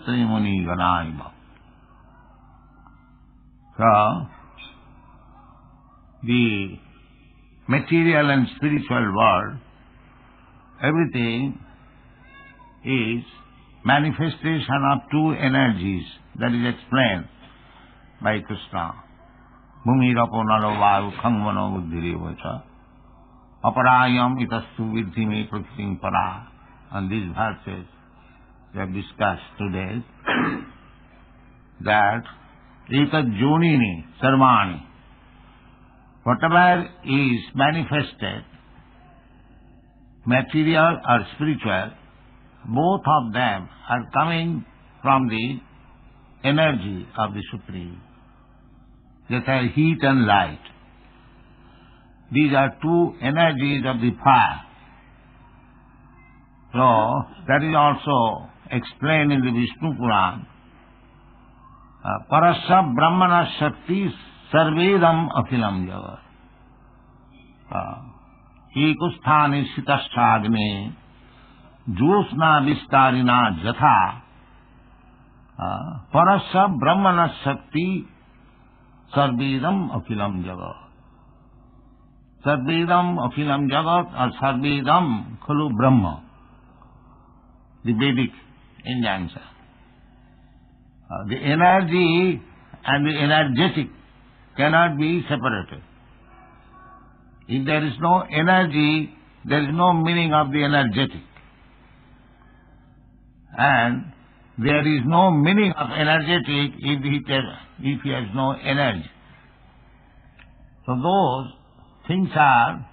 Shastri Muni Ganaiva. So, the material and spiritual world, everything is manifestation of two energies. That is explained by Krishna. Bhumirapo naro vayu khangvano buddhirevacha aparayam itastu vidhime prakritim para. And these verses we have discussed today that etat jonini sarvani, whatever is manifested, material or spiritual, both of them are coming from the energy of the Supreme. Just as heat and light. These are two energies of the fire. So, that is also explained in the Vishnu Puran. Parasya Brahmana Shakti Sarvedam Akhilam Jagat. Ekusthani Sitasthagni Josna Vistarina Jatha Parasya Brahmana Shakti Sarvedam Akhilam Jagat. Sarvedam Akhilam Jagat or Sarvedam Khalu Brahma. The Vedic injunction. The energy and the energetic cannot be separated. If there is no energy, there is no meaning of the energetic. And there is no meaning of energetic if he has no energy. So those things are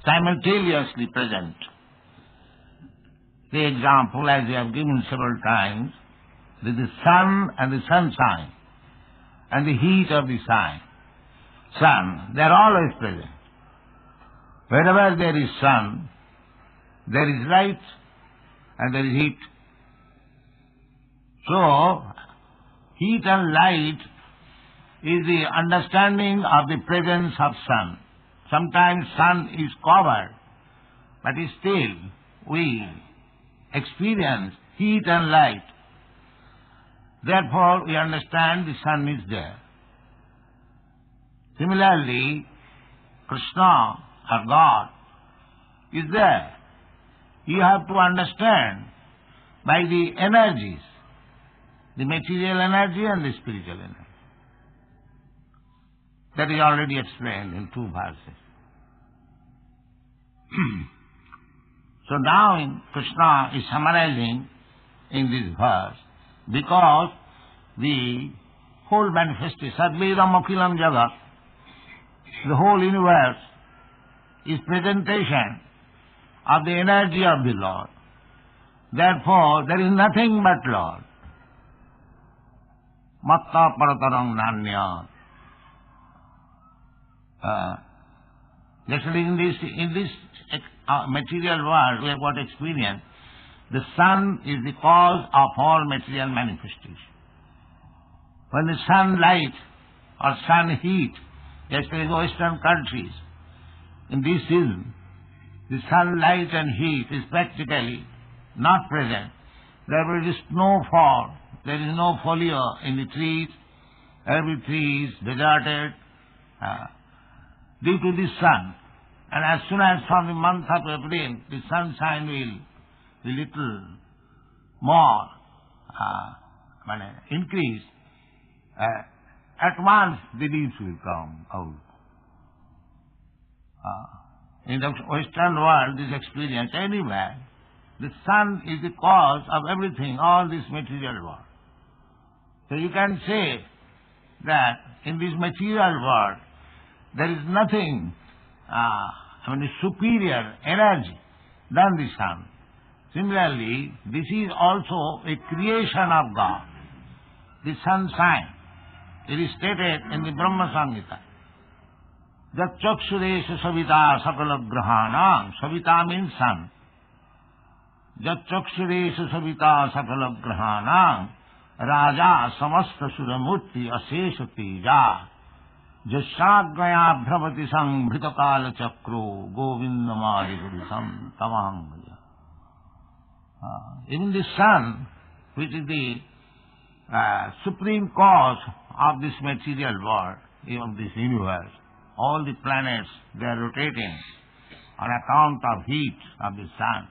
simultaneously present. The example, as we have given several times, is the sun and the sunshine and the heat of the sun, they are always present. Wherever there is sun, there is light and there is heat. So, heat and light is the understanding of the presence of sun. Sometimes sun is covered, but still we experience heat and light. Therefore, we understand the sun is there. Similarly, Krishna or God is there. You have to understand by the energies, the material energy and the spiritual energy. That is already explained in two verses. So now Krishna is summarizing in this verse, because the whole manifestation, Sarvedam Akhilam Jagat, the whole universe is presentation of the energy of the Lord. Therefore, there is nothing but Lord. Matta paratarang nanya. Actually, in this material world, we have got experience. The sun is the cause of all material manifestation. When the sunlight or sun heat, especially in Western countries, in this season, the sunlight and heat is practically not present. There is snowfall, there is no foliage in the trees, every tree is deserted due to the sun. And as soon as from the month of April, the sunshine will be little more increase, at once the leaves will come out. In the Western world, this experience anywhere, the sun is the cause of everything, all this material world. So you can say that in this material world, there is nothing superior energy than the sun. Similarly, this is also a creation of God. The sunshine, it is stated in the Brahma Samhita. Jat chakshureshu savita sakala grahanam. Savita means sun. Jat chakshureshu savita sakala grahanam. Raja samasta suramurti asesha teja. Jashagraya bhravati sang bhritakala chakro govindamadi purisam tamang. Even the sun, which is the supreme cause of this material world, of this universe. All the planets, they are rotating on account of heat of the sun.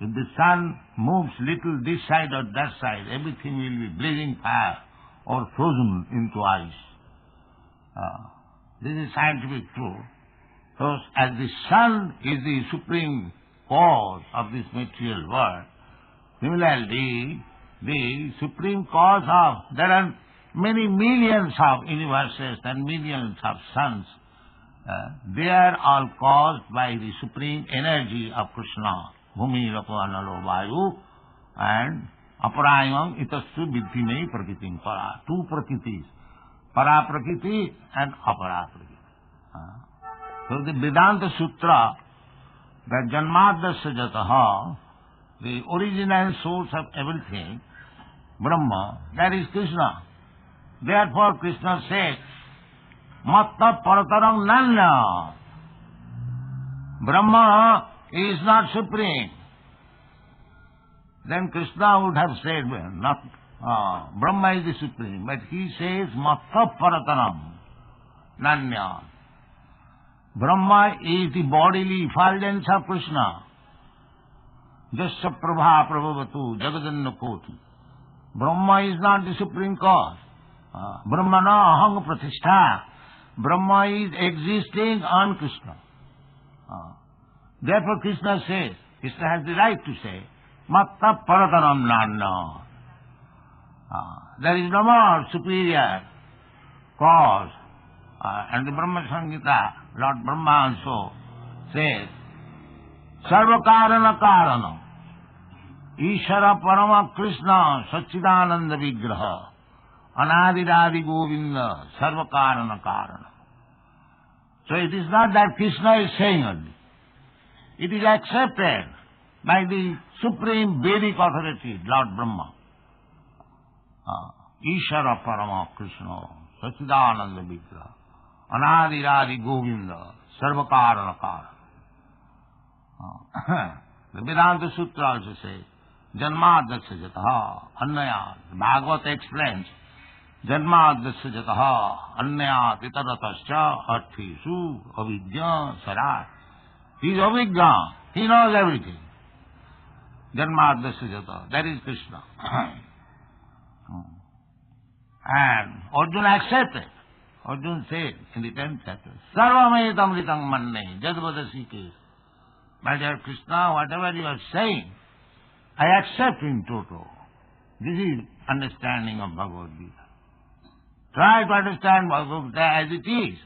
If the sun moves little this side or that side, everything will be blazing fire or frozen into ice. This is scientific truth. So, as the sun is the supreme cause of this material world, similarly, the supreme cause of, there are many millions of universes and millions of suns. They are all caused by the supreme energy of Krishna. Bhumi, Rapo, Analo, Vayu, and Aparayam, Itassu, Viddhimei, Prakritim, Para. Two Prakritis, Para Prakriti and Apara Prakriti. So the Vedanta Sutra, that Janmadasya Jataha, the original source of everything, Brahma, that is Krishna. Therefore Krishna says, Matta Parataram Nanya. Brahma is not supreme. Then Krishna would have said, Brahma is the supreme. But he says, Matta Parataram Nanya. Brahma is the bodily effulgence of Krishna. Jasya Prabha Prabhavatu Jagadanna Koti. Brahma is not the supreme cause. Brahmana Ahang Pratishtha. Brahma is existing on Krishna. Therefore Krishna says, Krishna has the right to say, Matta Parataram Nana. There is no more superior cause. And the Brahma Samhita, Lord Brahma also says, Sarva Karana Karana, Ishara Parama Krishna, Satchidananda Vigraha, Anadiradi Govinda, Sarva Karana Karana. So it is not that Krishna is saying only. It is accepted by the supreme Vedic authority, Lord Brahma. Ishara Parama Krishna, Satchidananda Vigraha, Anadiradi Govinda, Sarva Karana Karana. The Vedanta Sutra also says, Janmadasya Jataha Annayat. Bhagavata explains, Janmadasya Jataha Annayat Itaratascha Arthisu Avidya Sarat. He is Avijna. He knows everything. Janmadasya Jataha. That is Krishna. And Arjuna accepted. Arjuna said in the 10th chapter, Sarvamaitamritang manne jadvadasi ke. My dear Krishna, whatever you are saying, I accept in toto. This is understanding of Bhagavad Gita. Try to understand Bhagavad Gita as it is.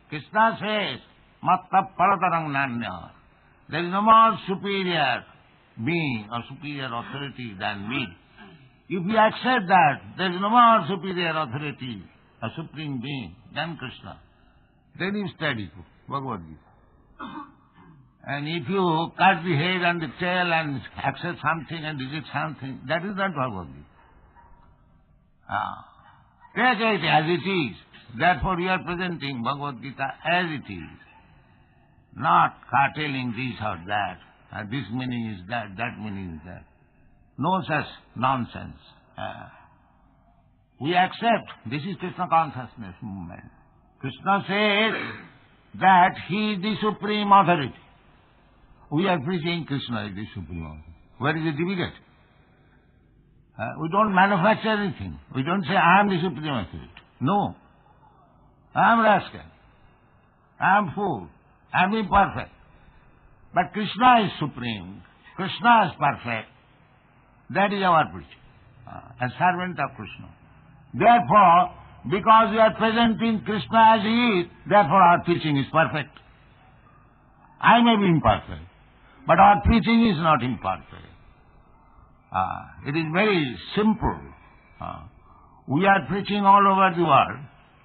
Krishna says, Matta Paratarang Nanya. There is no more superior being or superior authority than me. If you accept that there is no more superior authority, a supreme being than Krishna, then you study Bhagavad Gita. And if you cut the head and the tail and accept something and reject something, that is not Bhagavad Gita. Take it as it is. Therefore you are presenting Bhagavad Gita as it is. Not carteling this or that. This meaning is that, that meaning is that. No such nonsense. We accept. This is Krishna Consciousness movement. Krishna says that he is the supreme authority. We are preaching Krishna is the supreme authority. Where is the difficulty? We don't manufacture anything. We don't say, I am the supreme authority. No. I am rascal. I am fool. I am imperfect. But Krishna is supreme. Krishna is perfect. That is our preaching. A servant of Krishna. Therefore, because we are presenting Krishna as he is, therefore our preaching is perfect. I may be imperfect, but our preaching is not imperfect. It is very simple. We are preaching all over the world.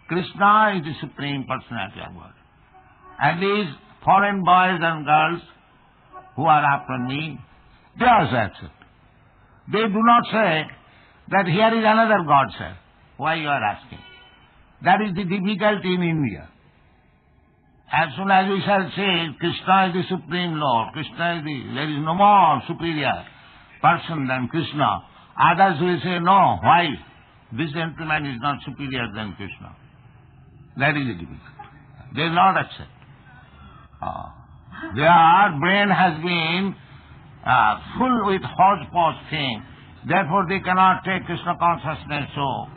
Krishna is the Supreme Personality of God. And these foreign boys and girls who are after me, they also accept. They do not say that here is another God, sir. Why you are asking? That is the difficulty in India. As soon as we shall say Krishna is the Supreme Lord, Krishna is there is no more superior person than Krishna, others will say, no, why? this gentleman is not superior than Krishna. That is the difficulty. They will not accept. Their brain has been full with hodgepodge things. Therefore they cannot take Krishna consciousness. So,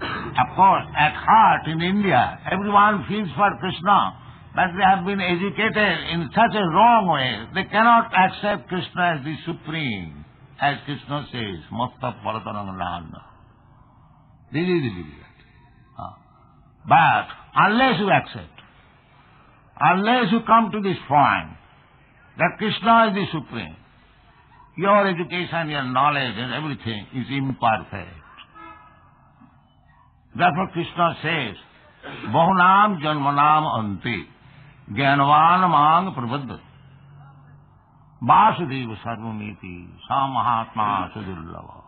of course, at heart in India, everyone feels for Krishna, but they have been educated in such a wrong way. They cannot accept Krishna as the supreme. As Krishna says, Masta Parataranga Nanda. This is the difficulty. But unless you accept, unless you come to this point that Krishna is the supreme, your education, your knowledge and everything is imperfect. Therefore Krishna says, Bahunam janmanam ante jnanavan mang prabhaddati Vasudeva sarvamiti sa mahatma sudullava.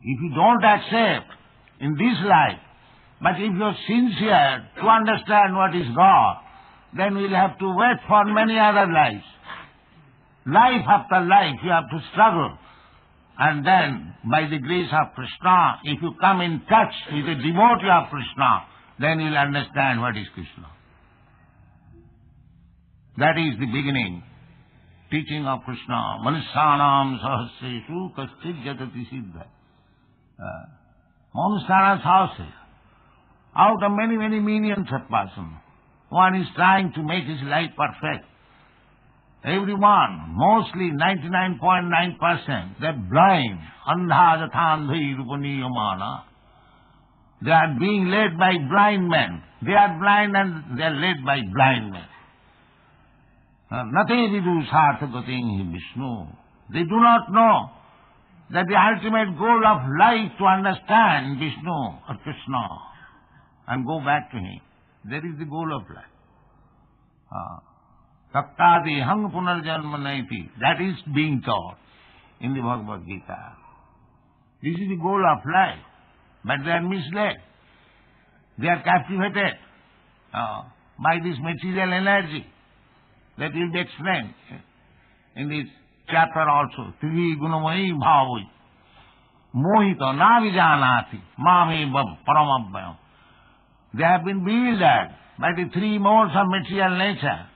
If you don't accept in this life, but if you are sincere to understand what is God, then we'll have to wait for many other lives. Life after life you have to struggle. And then, by the grace of Krishna, if you come in touch with a devotee of Krishna, then you'll understand what is Krishna. That is the beginning, teaching of Krishna. Manusyanam sahasreshu kaschid jatati siddha. Manusyanam sahasreshu. Out of many, many millions of persons, one is trying to make his life perfect. Everyone, mostly 99.9%, they are blind. Andha jathandhai rupaniyamana. They are being led by blind men. They are blind and they are led by blind men. Nate vidu sarthagating Vishnu. They do not know that the ultimate goal of life to understand Vishnu or Krishna and go back to Him. That is the goal of life. Tattadi hang punarjanma naiti. That is being taught in the Bhagavad Gita. This is the goal of life. But they are misled. They are captivated by this material energy. That will be explained in this chapter also. Tri gunamayi bhavai mohita na vijanati mame paramabhyam. They have been bewildered by the three modes of material nature.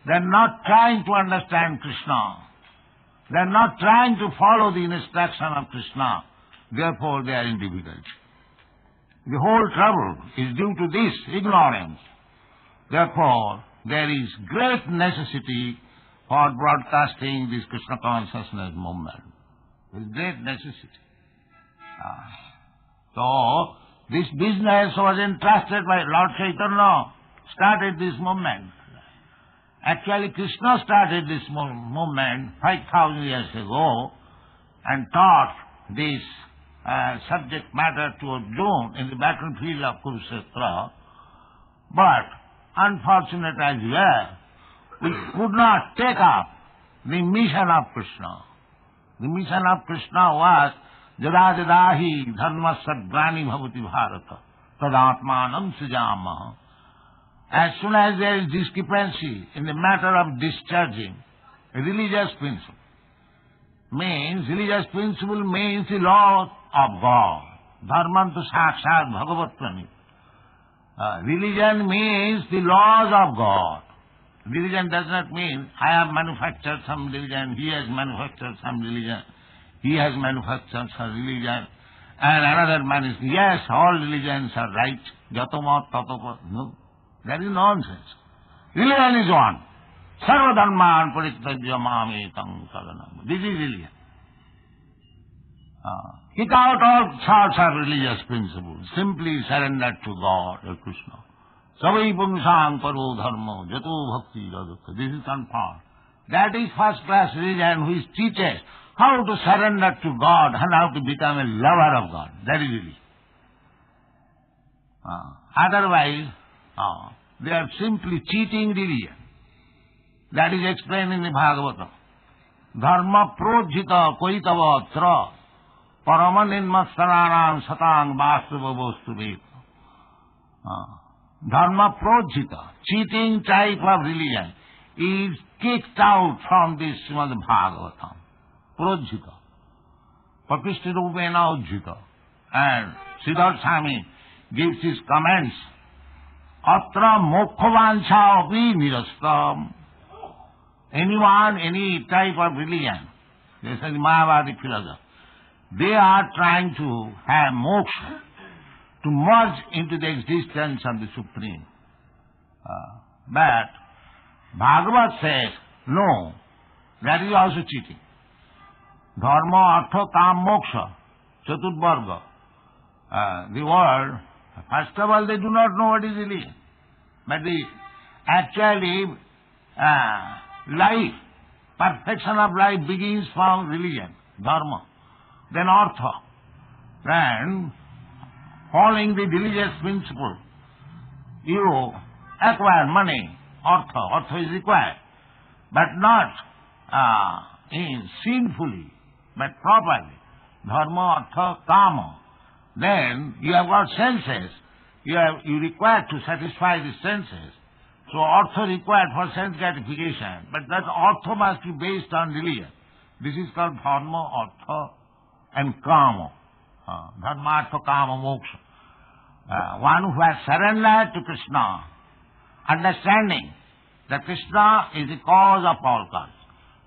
They are not trying to understand Krishna. They are not trying to follow the instruction of Krishna. Therefore they are in difficulty. The whole trouble is due to this ignorance. Therefore, there is great necessity for broadcasting this Krishna consciousness movement. There is great necessity. So, this business was entrusted by Lord Chaitanya, started this movement. Actually, Krishna started this movement 5,000 years ago and taught this subject matter to Arjuna in the battlefield of Kurukshetra. But, unfortunate as we are, we could not take up the mission of Krishna. The mission of Krishna was Jada jadahi dharma sadgrani bhavati bharata tadatmanam sujamaha. As soon as there is discrepancy in the matter of discharging a religious principle, religious principle means the law of God. Dharmantu sakshat bhagavatpranit. Religion means the laws of God. Religion does not mean I have manufactured some religion, he has manufactured some religion, he has manufactured some religion, and another man is, yes, all religions are right, jatamat tatapat. No, that is nonsense. Religion is one. Sarva dharman parityajya mametam saranam. This is religion. Kick out all sorts of religious principles. Simply surrender to God or Krishna. Savai pungsang paro dharma jato bhakti radhaka. This is confirmed. That is first class religion which teaches how to surrender to God and how to become a lover of God. That is religion. Otherwise, they are simply cheating religion. That is explained in the Bhagavatam. Dharma projita koitava tra paramanimmastaranam satang vastava vostuvet. Dharma projita, cheating type of religion, is kicked out from this Srimad Bhagavatam. Projita. Prakristi-rupena ujjita. And Siddhartha Swami gives his comments. Atra mokkha api nirastam. Anyone, any type of religion, this is the Mayavadi philosophy, they are trying to have moksha, to merge into the existence of the Supreme. But Bhagavad says, no, that is also cheating. Dharma, artha, kam, moksha, chaturvarga. The world, first of all, they do not know what is religion. But the actually life, perfection of life begins from religion, dharma, then artha, then following the religious principle, you acquire money, artha is required, but not sinfully, but properly, dharma, artha, kama. Then you have got senses, you require to satisfy the senses. So artha required for sense gratification, but that artha must be based on religion. This is called dharma, artha and kama. Dharma, artha, kama, moksha. One who has surrendered to Krishna, understanding that Krishna is the cause of all cause.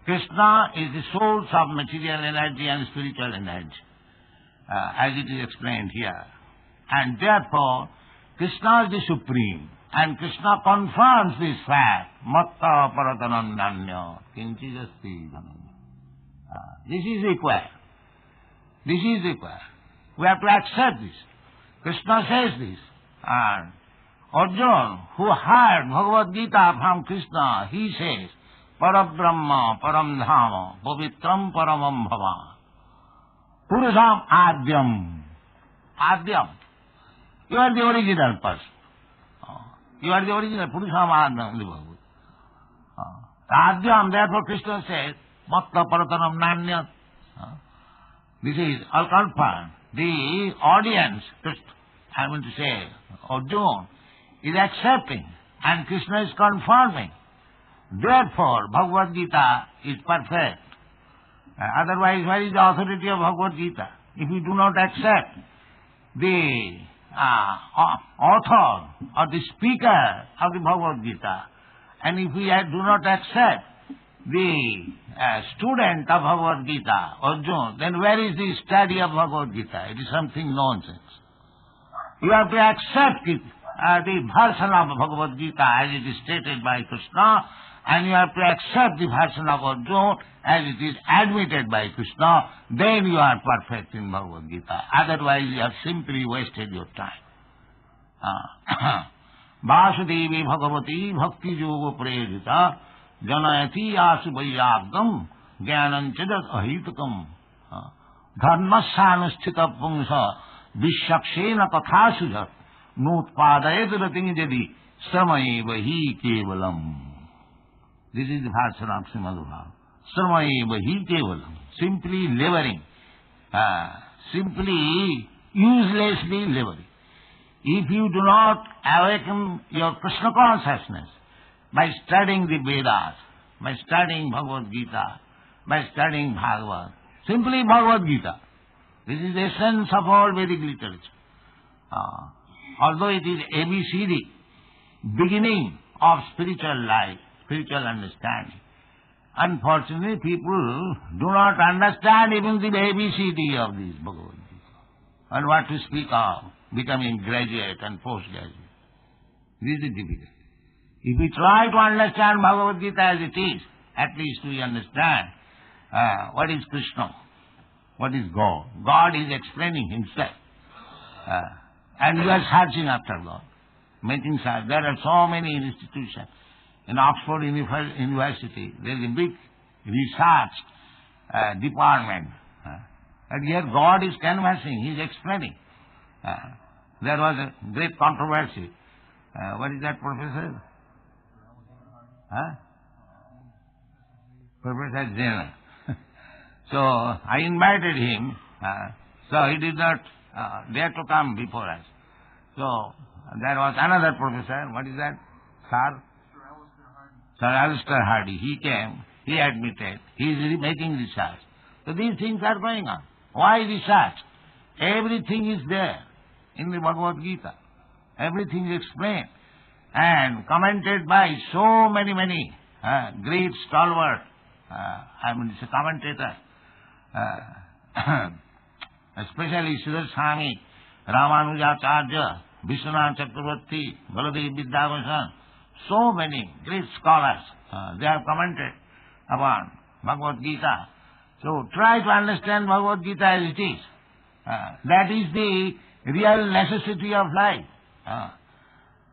Krishna is the source of material energy and spiritual energy, as it is explained here. And therefore, Krishna is the Supreme. And Krishna confirms this fact. Matta paratanandanya kinchijasti dhananya. This is required. This is required. We have to accept this. Krishna says this. And Arjuna, who heard Bhagavad Gita from Krishna, he says, Parabrahma, Paramdhama, Pavitram Paramam Bhava. Purusham Adyam. Adyam. You are the original person. You are the original Purusham Adyam. Adyam, therefore Krishna says, Matta Paratanam Nanyat. This is all confirmed. The audience, I want to say, Arjuna, is accepting and Krishna is confirming. Therefore, Bhagavad Gita is perfect. Otherwise, where is the authority of Bhagavad Gita? If we do not accept the author or the speaker of the Bhagavad Gita, and if we do not accept the student of Bhagavad Gita, Arjuna, then where is the study of Bhagavad Gita? It is something nonsense. You have to accept it, the version of Bhagavad Gita as it is stated by Krishna, and you have to accept the version of Arjuna as it is admitted by Krishna, then you are perfect in Bhagavad Gita. Otherwise you have simply wasted your time. Vasudevi Bhagavati Bhakti Yoga Prejita Janayati Asu Vaiyagam Jnanam Chadat Ahitakam Dharmasyanusthita Pungsa Vishakshena Kathasujat Nutpadayat Rating Jadi Sramaeva Hi Kevalam. This is the version of ЩrīmadBhāgavatam. Sramaeva Hi Kevalam. Simply laboring. Simply uselessly laboring. If you do not awaken your Krishna consciousness by studying the Vedas, by studying Bhagavad Gita, by studying Bhagavad, simply Bhagavad Gita. This is the essence of all Vedic literature. Although it is ABCD, beginning of spiritual life, spiritual understanding, unfortunately people do not understand even the ABCD of this Bhagavad Gita. And what to speak of becoming graduate and postgraduate. This is difficult. If we try to understand Bhagavad Gita as it is, at least we understand what is Krishna, what is God. God is explaining himself. And we are searching after God, making search. There are so many institutions. In Oxford University, there is a big research department. And here God is canvassing, he is explaining. There was a great controversy. What is that, Professor? Professor Jenner. So I invited him, so he did not dare to come before us. So there was another professor, what is that? Sir Alistair Hardy. He came, he admitted, he is making research. So these things are going on. Why research? Everything is there in the Bhagavad Gita. Everything is explained and commented by so many great stalwart, commentator, especially Sridhar Swami, Ramanujacharya, Vishwanath Chakravarti, Baladev Vidyabhushan, so many great scholars, they have commented upon Bhagavad Gita. So try to understand Bhagavad Gita as it is. That is the real necessity of life.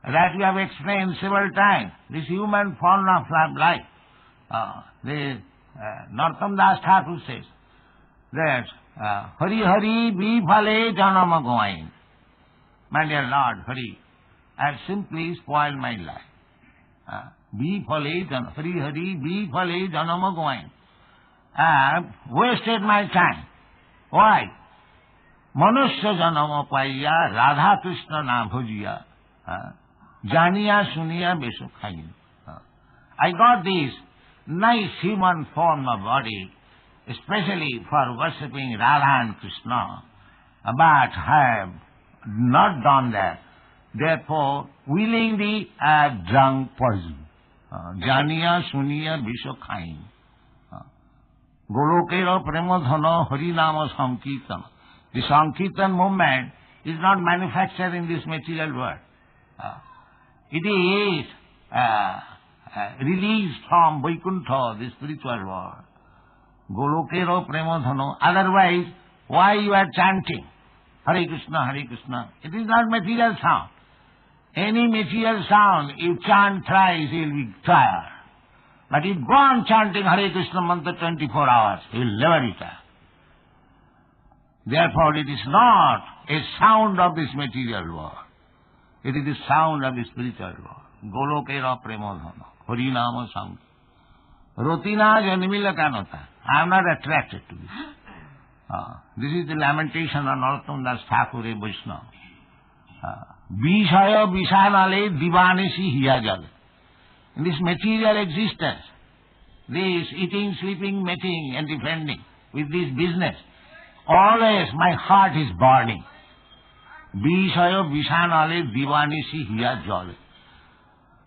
That we have explained several times. This human form of life. The Narottam Das Thakur says that Hari Hari Bifale Janama Goain. My dear Lord, Hari, I have simply spoiled my life. Bifale Janama, Hari Hari Bifale Janama Goain. I have wasted my time. Why? Manusya Janama Paiya Radha Krishna Na Bhujiya. Janiya Suniya Besukhayin. I got this nice human form of body, especially for worshipping Radha and Krishna, but I have not done that. Therefore, willingly I have drunk poison. Janiya Suniya Besukhayin. Golokera Premadhana Harinama Sankirtana. The Sankirtan movement is not manufactured in this material world. It is released from Vaikuntha, the spiritual world. Golokero Premadhano. Otherwise, why you are chanting Hare Krishna, Hare Krishna? It is not material sound. Any material sound, you chant thrice, you will be tired. But if go on chanting Hare Krishna mantra 24 hours, you will never retire. Therefore, it is not a sound of this material world. It is the sound of the spiritual world. Golokera Premadhana, Harinama Sankirtana. Rotina Janimila Kanata. I am not attracted to this. This is the lamentation of Narottam Das Thakur Vaishnava. Vishaya Vishanale Divanesi Hiyajal. In this material existence, this eating, sleeping, mating and defending with this business, always my heart is burning. Vishaya Vishanale Divanesi Hiyajal.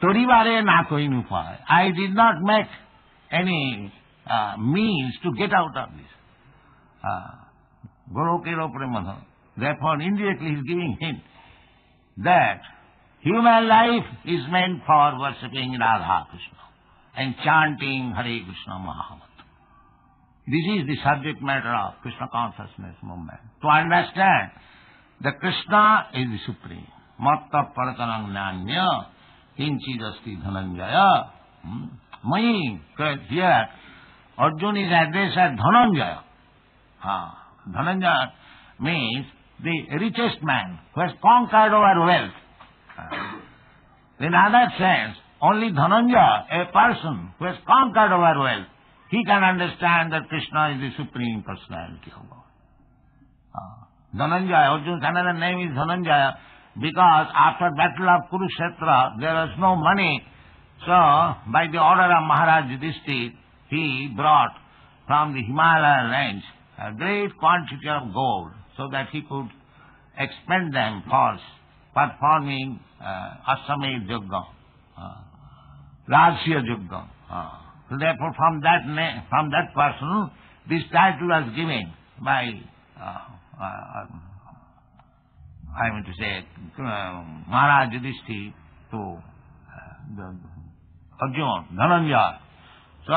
Toribare na koi upay. I did not make any means to get out of this. Golokero Premadhana. Therefore, indirectly he is giving hint that human life is meant for worshipping Radha Krishna and chanting Hare Krishna Mahamantra. This is the subject matter of Krishna Consciousness movement. To understand that Krishna is the Supreme. Matta Paratanang Nanya Hinchidasti Dhananjaya. Here, Arjuna is addressed as Dhananjaya. Dhananjaya means the richest man who has conquered over wealth. In other sense, only Dhananjaya, a person who has conquered over wealth, he can understand that Krishna is the Supreme Personality of God. Dhananjaya, Arjuna's another name is Dhananjaya, because after battle of Kurukshetra, there was no money. So, by the order of Maharaj Yudhishthira, he brought from the Himalaya range a great quantity of gold so that he could expend them for performing Ashramid Yajna, Rajsya Yajna. So therefore, from that person, this title was given by, Maharaj Yudhishthira to Arjuna, Dhananjaya. So,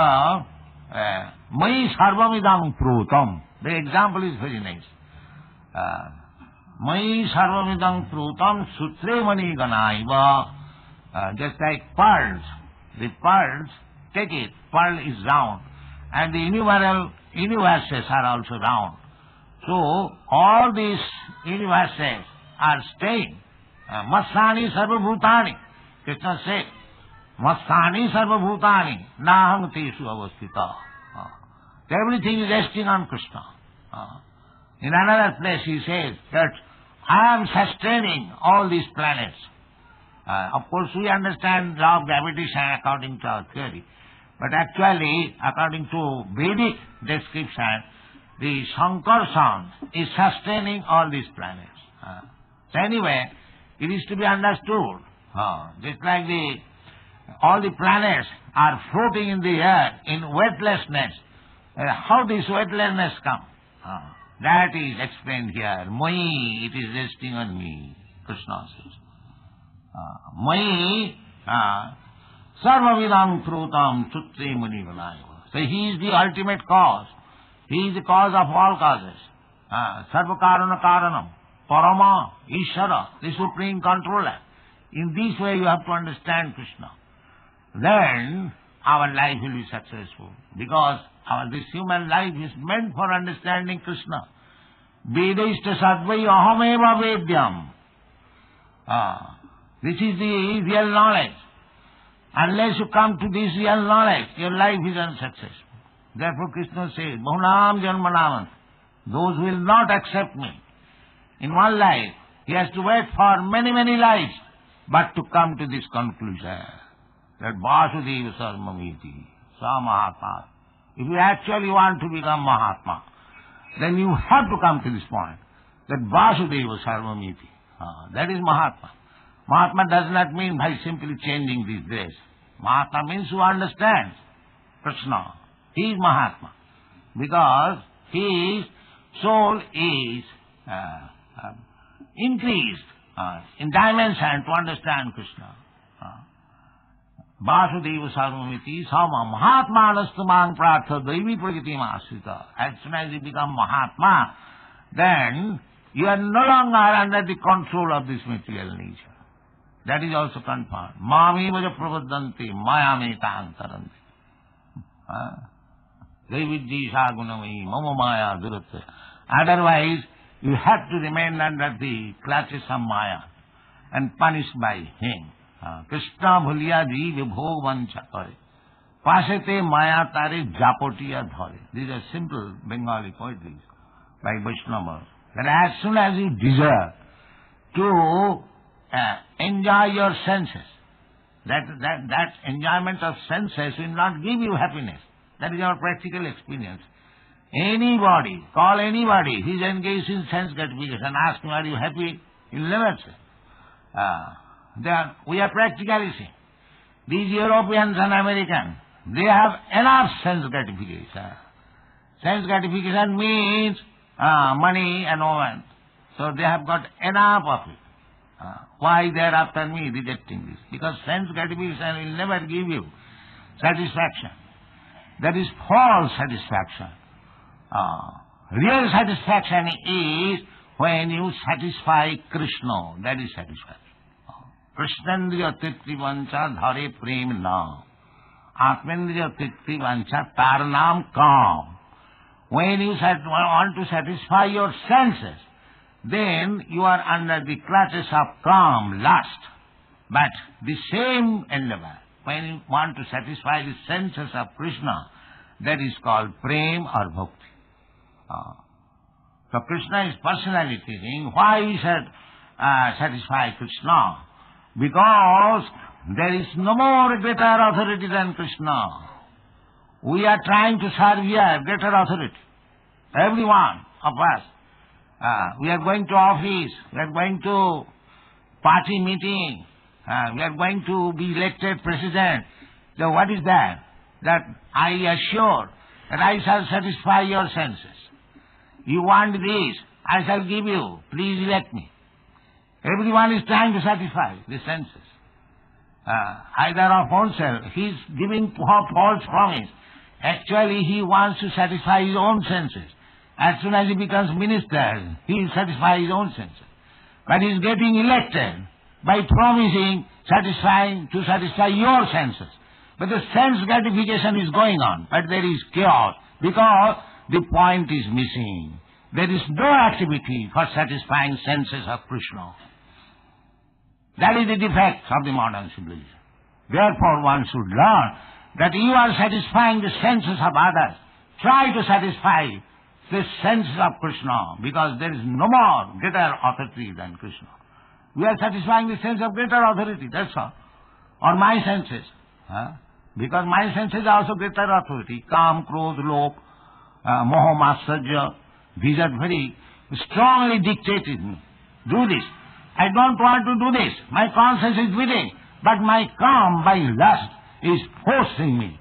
Mai Sarvamidam Prutam. The example is very nice. Mai Sarvamidam Prutam Sutre Mani Ganaiva. Just like pearls. The pearls, take it, pearl is round. And the innumerable universes are also round. So, all these universes are staying. Matsani Sarva Bhutani. Krishna said, Matsani Sarva Bhutani Naham Tesu Avastita. Everything is resting on Krishna. In another place he says that I am sustaining all these planets. Of course we understand law of gravitation according to our theory. But actually, according to Vedic description, the Sankarshan is sustaining all these planets. So anyway, it is to be understood. Just like all the planets are floating in the air in weightlessness. How does weightlessness come? That is explained here. Mai, it is resting on me. Krishna says. Mai, sarvavidam krutam sutre muni vanayava. So he is the ultimate cause. He is the cause of all causes. Sarva karana karanam. Parama, Ishara, the supreme controller. In this way you have to understand Krishna. Then our life will be successful. Because this human life is meant for understanding Krishna. Vedashta sadvai ahameva vedyam. This is the real knowledge. Unless you come to this real knowledge, your life is unsuccessful. Therefore Krishna says, Bahunam janmanam. Those who will not accept me in one life, he has to wait for many, many lives, but to come to this conclusion, that Vasudeva Sarvamiti, Sa Mahatma. If you actually want to become Mahatma, then you have to come to this point, that Vasudeva Sarvamiti. That is Mahatma. Mahatma does not mean by simply changing this dress. Mahatma means who understands Krishna. He is Mahatma, because his soul is increased in dimension to understand Krishna. Vasudeva Sarvamiti Sama Mahatma Anastamang Pratha Devi Pragatimasita. As soon as you become Mahatma, then you are no longer under the control of this material nature. That is also confirmed. Mami vaja pravadanti mayameta antaranti. Devidjisa gunamai mama maya duratya. Otherwise, you have to remain under the clutches of Maya and punished by him. Krishna bhuliya ji vibhog vancha kare. Pasete maya tare japotiya dhare. These are simple Bengali poetry by Vaishnavas. That as soon as you desire to enjoy your senses, that enjoyment of senses will not give you happiness. That is our practical experience. Anybody, call anybody, he is engaged in sense gratification, ask him, are you happy? He will never say. We are practically seeing. These Europeans and Americans, they have enough sense gratification. Sense gratification means money and woman. So they have got enough of it. Why they are after me rejecting this? Because sense gratification will never give you satisfaction. That is false satisfaction. Real satisfaction is when you satisfy Krishna. That is satisfaction. Krishnendriya tripti vancha dhare prem naam. Atmendriya tripti vancha tar naam kam. When you want to satisfy your senses, then you are under the clutches of calm, lust. But the same endeavor, when you want to satisfy the senses of Krishna, that is called prem or bhakti. So Krishna is personality teaching. Why he said satisfy Krishna? Because there is no more greater authority than Krishna. We are trying to serve here greater authority. Every one of us. We are going to office, we are going to party meeting, we are going to be elected president. So what is that? That I assure that I shall satisfy your senses. You want this, I shall give you. Please elect me. Everyone is trying to satisfy the senses. Either of oneself, he is giving false promise. Actually, he wants to satisfy his own senses. As soon as he becomes minister, he will satisfy his own senses. But he is getting elected by promising to satisfy your senses. But the sense gratification is going on, but there is chaos because the point is missing. There is no activity for satisfying senses of Krishna. That is the defect of the modern civilization. Therefore one should learn that you are satisfying the senses of others. Try to satisfy the senses of Krishna, because there is no more greater authority than Krishna. We are satisfying the sense of greater authority, that's all. Or my senses. Because my senses are also greater authority. Kam, Krodh, Lobh. moha matsarya, these are very strongly dictated me. Do this. I don't want to do this. My conscience is willing, but my calm by lust is forcing me.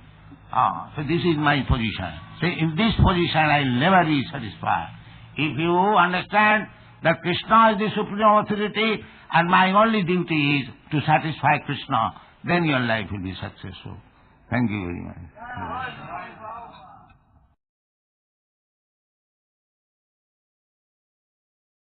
So this is my position. So in this position I will never be satisfied. If you understand that Krishna is the supreme authority and my only duty is to satisfy Krishna, then your life will be successful. Thank you very much.